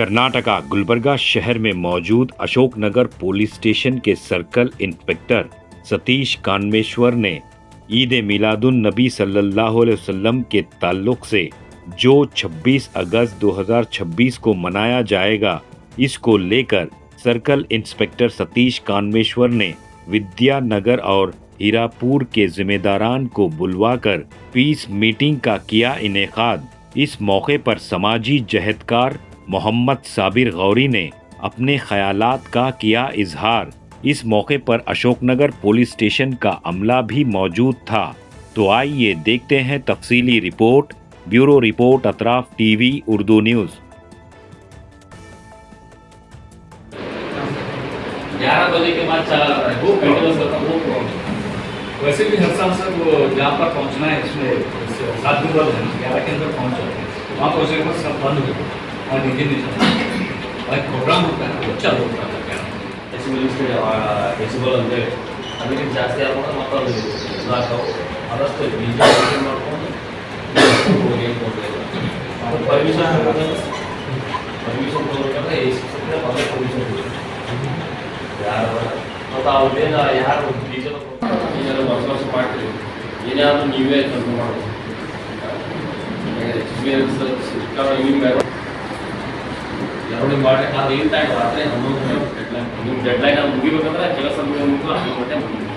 कर्नाटका गुलबर्गा शहर में मौजूद अशोकनगर पुलिस स्टेशन के सर्कल इंस्पेक्टर सतीश कानमेश्वर ने ईद मिलादुन नबी सल्लल्लाहु अलैहि वसल्लम के ताल्लुक से जो 26 अगस्त 2026 को मनाया जाएगा, इसको लेकर सर्कल इंस्पेक्टर सतीश कानमेश्वर ने विद्यानगर और हीरापुर के जिम्मेदारान को बुलवाकर पीस मीटिंग का किया इनेकाद। इस मौके पर समाजी जहदकार मोहम्मद साबिर गौरी ने अपने ख्यालात का किया इजहार। इस मौके पर अशोकनगर पुलिस स्टेशन का अमला भी मौजूद था। तो आइए देखते हैं तफसीली रिपोर्ट। Bureau report, Atraf TV Urdu news. 11 बजे के बाद चला रहा है वो मेंटेनेंस करता वो प्रॉब्लम। वैसे भी हर साल सर वो जहाँ पर पहुँचना है इसमें 7 दिन बाद है 11 के अंदर पहुँच जाते हैं। वहाँ पहुँचने के बाद सब बंद हो गए और नीचे नहीं चलता। एक प्रोग्राम होता है वो चालू होता है क्या ಡೆಸಿಬಲ್ ಅಂದರೆ ಅದಕ್ಕೆ ಜಾಸ್ತಿ ಆಗೋದು ಮತ್ತೊಂದು ಅದಷ್ಟು ಬೀಜ ಮಾಡ್ಕೊಂಡು ಪರ್ಮಿಷನ್ ಕೊಡಬೇಕಂದ್ರೆ ಪರ್ಮಿಷನ್ ಯಾರು ಮತ್ತು ಅವ್ರದ್ದೇನು ಯಾರು ಬೀಜ ವರ್ಷ ಮಾಡ್ತೀವಿ ಏನಾದರೂ ನೀವೇ ಕಂಟ್ರೋಲ್ ಮಾಡಬೇಕು ಎಕ್ಸ್ಪೀರಿಯನ್ಸ್ ಎರಡು ಮಾಡಿ ಅದು ಏನು ಟೈಮ್ ರಾತ್ರಿ 11 ನಿಮ್ಮ ಡೆಡ್ಲೈನ್ ಅದು ಮುಗಿಬೇಕಂದ್ರೆ ಕೆಲಸ ಮುಗಿದು 11 ಗಂಟೆ ಮುಗಿಬೇಕು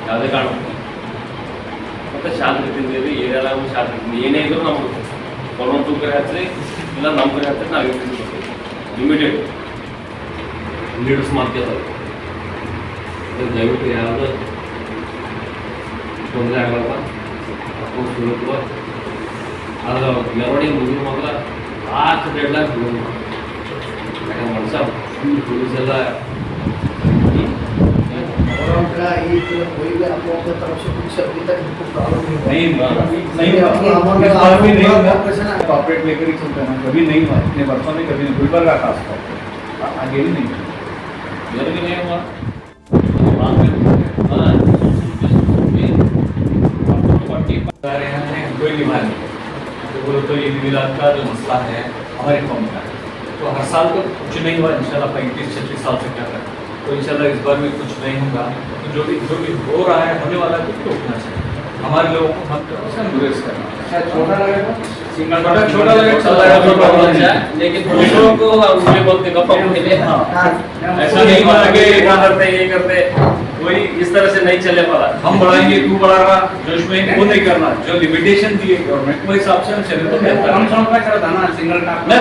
ಯಾವುದೇ ಕಾರಣ ಮತ್ತು ಶಾಂತಿ ತಿಂದಿರಿ ಏನೆಲ್ಲ ಶಾಂತಿ ಏನೇ ಇದ್ರೂ ನಮ್ಗೆ ಕೊರೋನಾ ಕರೆ ಹಚ್ಚಿ ಇಲ್ಲ ನಮ್ಮ ಕರೆ ಹಚ್ಚಿ ನಾವು ಇಮಿಡಿಯೇಟ್ ಲೀಡರ್ಸ್ ಮಾಡ್ತೀವಿ ದಯವಿಟ್ಟು ಯಾವುದು ತೊಂದರೆ ಆಗಲ್ಲ ಅಪ್ಪ ಸುಲಭ ಆದ್ರೆ ಮೆರವಣಿಗೆ ಮುಗಿದ ಮಾತ್ರ ಆಚೆ ಡೆಡ್ಲೈನ್ ಬಿಡೋದು ಯಾಕಂದ್ರೆ ಮನುಷ್ಯ ಪೊಲೀಸ್ ಎಲ್ಲ कॉर्पोरेट लेकर ही चलते हैं कभी नहीं हुआ इतने वर्षों में कभी नहीं गुलबर्गा खास तौर आगे भी नहीं मेरे भी नहीं हुआ कोई निभा नहीं तो ये मिलाद का जो मसला है हमारे कौम का तो हर साल तो कुछ नहीं हुआ इंशाल्लाह 35-36 साल से क्या करें तो इंशाल्लाह इस बार में कुछ नहीं होगा तो जो भी हो रहा है होने वाला है तो रुकना चाहिए हमारे लोगों को हम गुरेज करना छोटा लगेगा छोटा लगेगा चल रहा है लेकिन दूसरों को उन्हें बोलते गप्पा मिले ऐसा नहीं माना कि ये करते कोई इस तरह से नहीं चलने वाला। हम बढ़ाएंगे तू बढ़ा रहा जोश में वो नहीं करना जो लिमिटेशन दिए गवर्नमेंट वो हिसाब से हम चले तो हम साउंड का चला था ना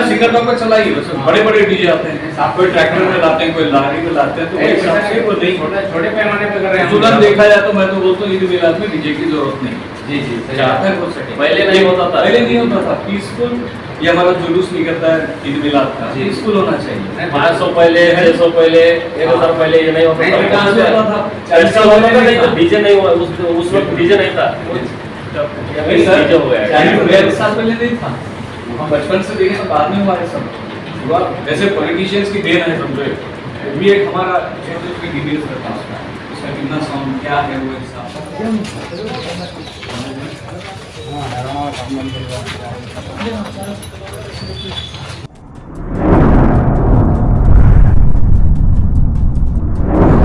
सिंगल टॉप पर चलाइए बड़े बड़े डीजे आते हैं कोई ट्रैक्टर में लाते हैं कोई लारी में लाते हैं तो वो हिसाब से वो नहीं छोटे पैमाने पर कर रहे हैं तुरंत देखा जाए तो मैं तो बोलता हूँ ईद मिलाद में डीजे की जरूरत नहीं। जी जी पहले नहीं होता था पीसफुल ये हमारा जुलूस निकलता है ईद मिलाद का पीसफुल होना चाहिए 500 पहले 600 पहले 1000 पहले ये नहीं होता था 40 साल पहले नहीं था डीजे नहीं हुआ उस वक्त डीजे नहीं था डीजे हो गया 40 साल पहले नहीं था हम बचपन से देखे तो बाद में हुआ है सब वैसे पॉलिटिशियंस की देन है समझो भी एक हमारा छोटे डिटेल्स करता है उसका कितना साउंड क्या है वो हिसाब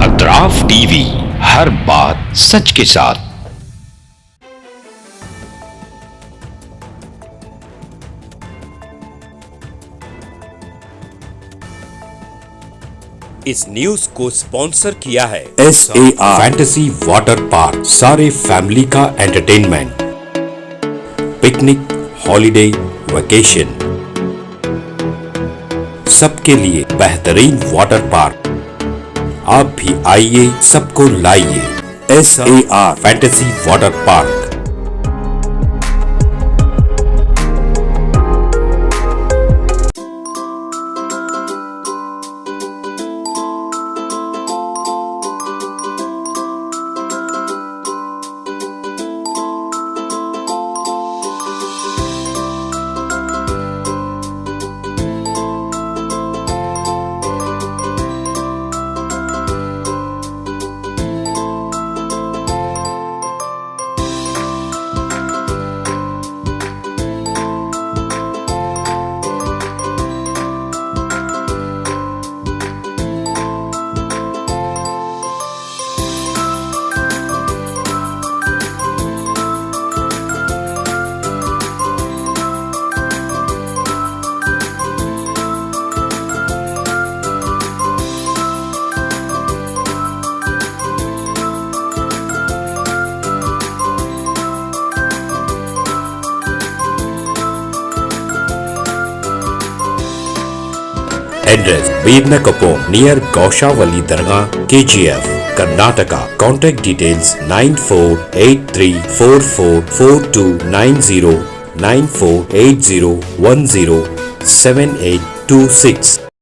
अतराफ टीवी, हर बात सच के साथ। इस न्यूज को स्पॉन्सर किया है SAR फैंटेसी वाटर पार्क। सारे फैमिली का एंटरटेनमेंट, पिकनिक, हॉलिडे, वेकेशन, सबके लिए बेहतरीन वाटर पार्क। आप भी आइए, सबको लाइए। SAR fantasy water park. address Veernakapom near Gaushavali Dargah, KGF, Karnataka. Contact details 9483444290 9480107826.